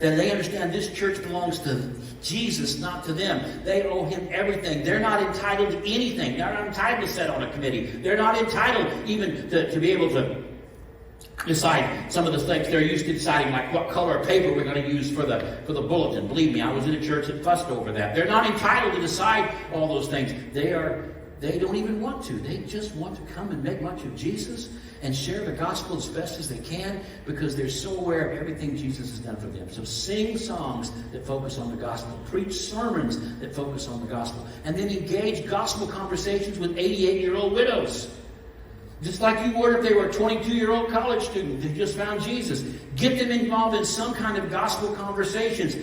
Then they understand this church belongs to Jesus, not to them. They owe him everything. They're not entitled to anything. They're not entitled to sit on a committee. They're not entitled even to be able to decide some of the things. They're used to deciding, like what color of paper we're going to use for the bulletin. Believe me, I was in a church that fussed over that. They're not entitled to decide all those things. They don't even want to. They just want to come and make much of Jesus and share the gospel as best as they can, because they're so aware of everything Jesus has done for them. So sing songs that focus on the gospel. Preach sermons that focus on the gospel. And then engage gospel conversations with 88-year-old widows. Just like you would if they were a 22-year-old college student who just found Jesus. Get them involved in some kind of gospel conversations.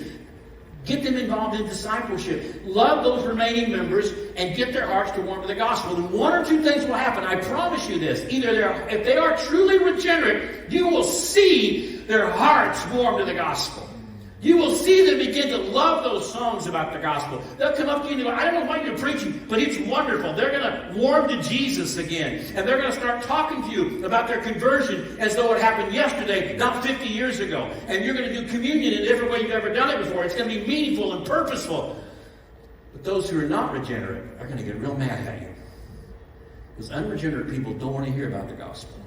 Get them involved in discipleship. Love those remaining members and get their hearts to warm to the gospel. And one or two things will happen. I promise you this. Either if they are truly regenerate, you will see their hearts warm to the gospel. You will see them begin to love those songs about the gospel. They'll come up to you and go, I don't know why you're preaching, but it's wonderful. They're going to warm to Jesus again. And they're going to start talking to you about their conversion as though it happened yesterday, not 50 years ago. And you're going to do communion in a different way you've ever done it before. It's going to be meaningful and purposeful. But those who are not regenerate are going to get real mad at you. Because unregenerate people don't want to hear about the gospel.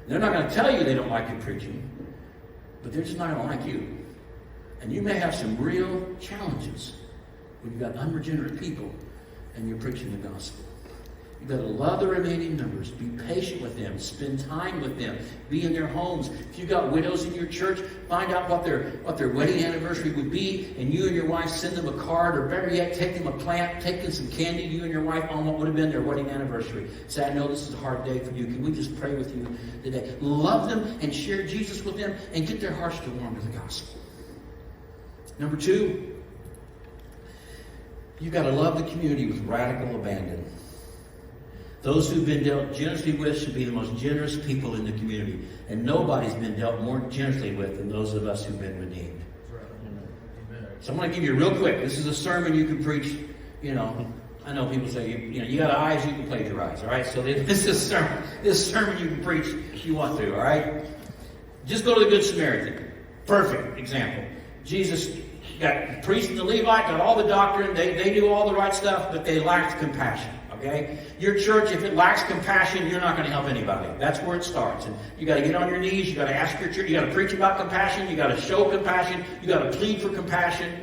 They're not going to tell you they don't like your preaching, but they're just not going to like you. And you may have some real challenges when you've got unregenerate people and you're preaching the gospel. You've got to love the remaining members. Be patient with them. Spend time with them. Be in their homes. If you've got widows in your church, find out what their wedding anniversary would be, and you and your wife send them a card, or better yet, take them a plant, take them some candy, you and your wife, on what would have been their wedding anniversary. Say, I know this is a hard day for you. Can we just pray with you today? Love them and share Jesus with them and get their hearts to warm to the gospel. Number two, you've got to love the community with radical abandon. Those who've been dealt generously with should be the most generous people in the community. And nobody's been dealt more generously with than those of us who've been redeemed. So I'm going to give you real quick. This is a sermon you can preach. I know people say, you got eyes, you can plagiarize. All right, so this is this sermon you can preach if you want to. All right, just go to the Good Samaritan. Perfect example. Jesus got the priest and the Levite, got all the doctrine, they do all the right stuff, but they lacked compassion, okay? Your church, if it lacks compassion, you're not going to help anybody. That's where it starts. And you got to get on your knees, you got to ask your church, you got to preach about compassion, you got to show compassion, you got to plead for compassion.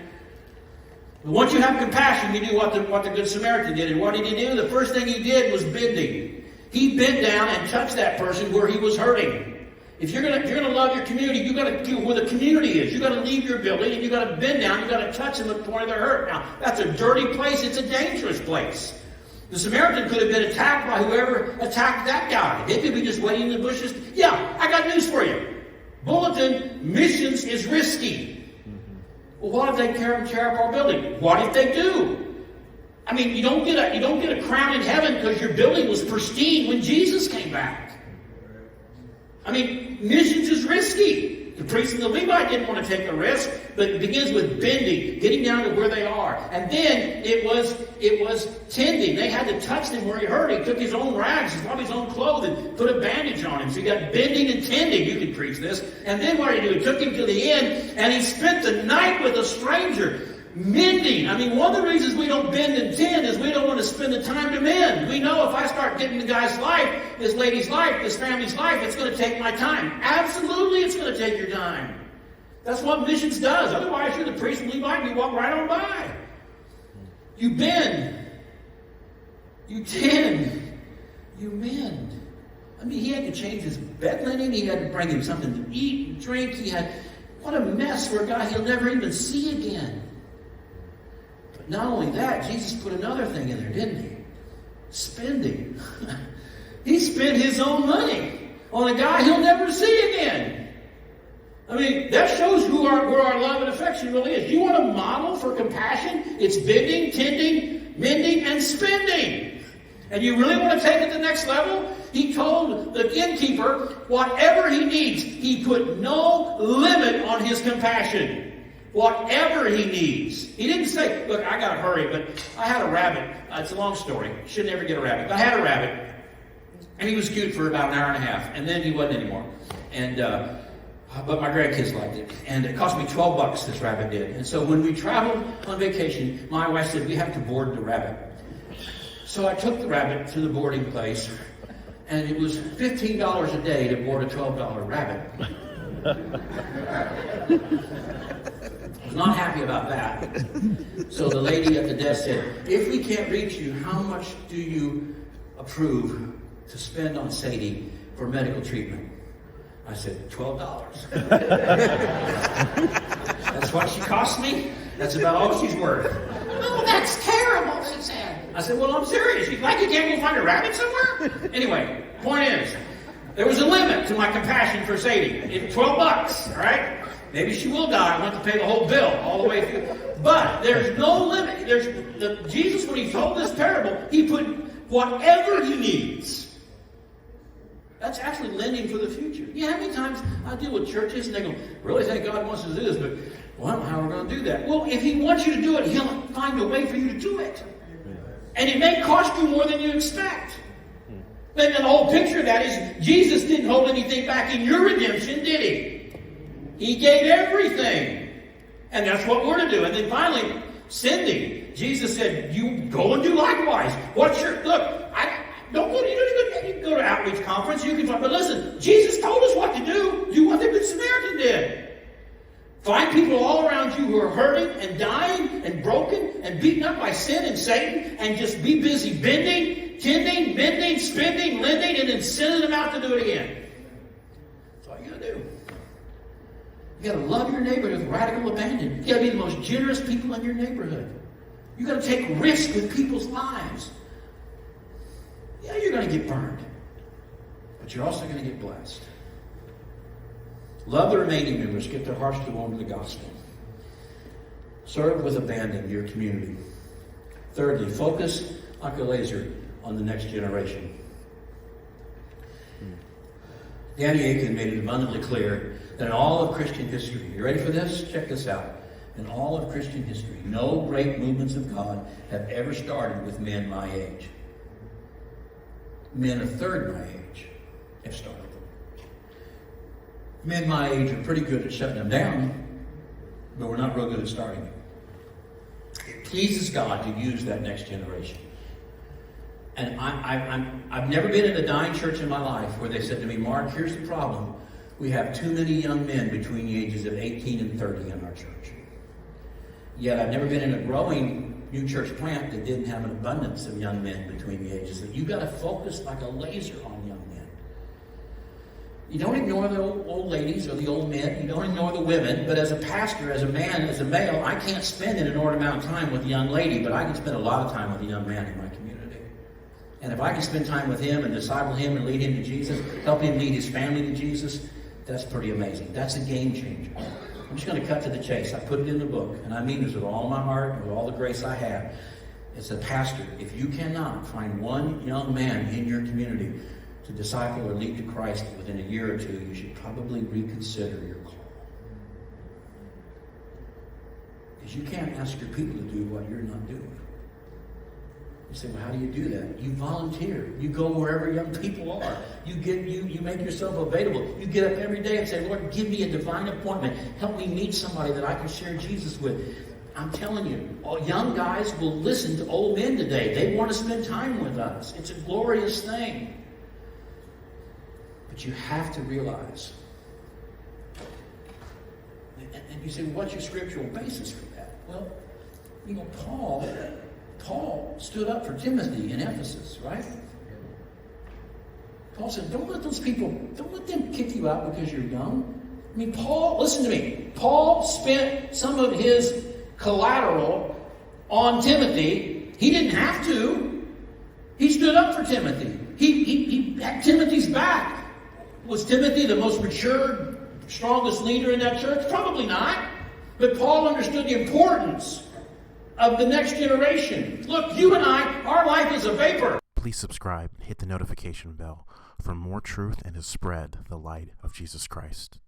But once you have compassion, you do what the Good Samaritan did. And what did he do? The first thing he did was bending. He bent down and touched that person where he was hurting. If you're gonna love your community, you got to do where the community is. You got to leave your building and you got to bend down. You got to touch them at the point of their hurt. Now that's a dirty place. It's a dangerous place. The Samaritan could have been attacked by whoever attacked that guy. They could be just waiting in the bushes. Yeah, I got news for you. Bulletin: missions is risky. Well, what if they tear up our building? What if they do? I mean, you don't get a crown in heaven because your building was pristine when Jesus came back. I mean, missions is risky. The priest and the Levite didn't want to take a risk, but it begins with bending, getting down to where they are. And then it was tending. They had to touch him where he hurt. He took his own rags, probably his own clothing, put a bandage on him. So you got bending and tending. You can preach this. And then what did he do? He took him to the inn, and he spent the night with a stranger. Mending. I mean, one of the reasons we don't bend and tend is we don't want to spend the time to mend. We know if I start getting the guy's life, this lady's life, this family's life, it's going to take my time. Absolutely, it's going to take your time. That's what missions does. Otherwise, you're the priest and Levite and you walk right on by. You bend. You tend. You mend. I mean, he had to change his bed linen. He had to bring him something to eat and drink. What a mess for a guy he'll never even see again. Not only that, Jesus put another thing in there, didn't he? Spending. He spent his own money on a guy he'll never see again. I mean, that shows where our love and affection really is. You want a model for compassion? It's bending, tending, mending, and spending. And you really want to take it to the next level? He told the innkeeper whatever he needs. He put no limit on his compassion. Whatever he needs. He didn't say, look, I got to hurry, but I had a rabbit. It's a long story. Should never get a rabbit. But I had a rabbit, and he was cute for about an hour and a half, and then he wasn't anymore. And But my grandkids liked it. And it cost me $12, this rabbit did. And so when we traveled on vacation, my wife said, we have to board the rabbit. So I took the rabbit to the boarding place, and it was $15 a day to board a $12 rabbit. I was not happy about that. So the lady at the desk said, if we can't reach you, how much do you approve to spend on Sadie for medical treatment? I said, $12. That's what she cost me? That's about all she's worth. Oh, that's terrible, she said. I said, well, I'm serious. You like you can't go find a rabbit somewhere? Anyway, point is, there was a limit to my compassion for Sadie. It's $12, all right? Maybe she will die. I want to pay the whole bill all the way through. But there's no limit. Jesus, when he told this parable, he put whatever he needs. That's actually lending for the future. You know how many times I deal with churches and they go, really think God wants us to do this, but well, I don't know how we're going to do that. Well, if he wants you to do it, he'll find a way for you to do it. And it may cost you more than you expect. And the whole picture of that is Jesus didn't hold anything back in your redemption, did he? He gave everything. And that's what we're to do. And then finally, sending. Jesus said, you go and do likewise. You can go to outreach conference, but listen, Jesus told us what to do. Do what the Good Samaritan did. Find people all around you who are hurting and dying and broken and beaten up by sin and Satan, and just be busy bending, tending, mending, spending, lending, and then sending them out to do it again. That's all you gotta do. You gotta love your neighborhood with radical abandon. You gotta be the most generous people in your neighborhood. You gotta take risks with people's lives. Yeah, you're going to get burned, but you're also going to get blessed. Love the remaining members. Get their hearts to warm to the gospel. Serve with abandon your community. Thirdly, focus like a laser on the next generation. Danny Aiken made it abundantly clear that in all of Christian history, you ready for this? Check this out. In all of Christian history, no great movements of God have ever started with men my age. Men a third my age have started them. Men my age are pretty good at shutting them down, but we're not real good at starting them. It pleases God to use that next generation. And I've never been in a dying church in my life where they said to me, Mark, here's the problem. We have too many young men between the ages of 18 and 30 in our church. Yet I've never been in a growing new church plant that didn't have an abundance of young men between the ages. That you've got to focus like a laser on young men. You don't ignore the old ladies or the old men. You don't ignore the women. But as a pastor, as a man, as a male, I can't spend an inordinate amount of time with a young lady, but I can spend a lot of time with a young man in my community. And if I can spend time with him and disciple him and lead him to Jesus, help him lead his family to Jesus, that's pretty amazing. That's a game changer. I'm just going to cut to the chase. I put it in the book, and I mean this with all my heart and with all the grace I have. As a pastor, if you cannot find one young man in your community to disciple or lead to Christ within a year or two, you should probably reconsider your call. Because you can't ask your people to do what you're not doing. You say, well, how do you do that? You volunteer. You go wherever young people are. You make yourself available. You get up every day and say, Lord, give me a divine appointment. Help me meet somebody that I can share Jesus with. I'm telling you, all young guys will listen to old men today. They want to spend time with us. It's a glorious thing. But you have to realize. And you say, well, what's your scriptural basis for that? Well, Paul stood up for Timothy in Ephesus, right? Paul said, don't let them kick you out because you're young. I mean, listen to me. Paul spent some of his collateral on Timothy. He didn't have to. He stood up for Timothy. He had Timothy's back. Was Timothy the most mature, strongest leader in that church? Probably not. But Paul understood the importance of the next generation. Look, you and I, our life is a vapor. Please subscribe and hit the notification bell for more truth and to spread the light of Jesus Christ.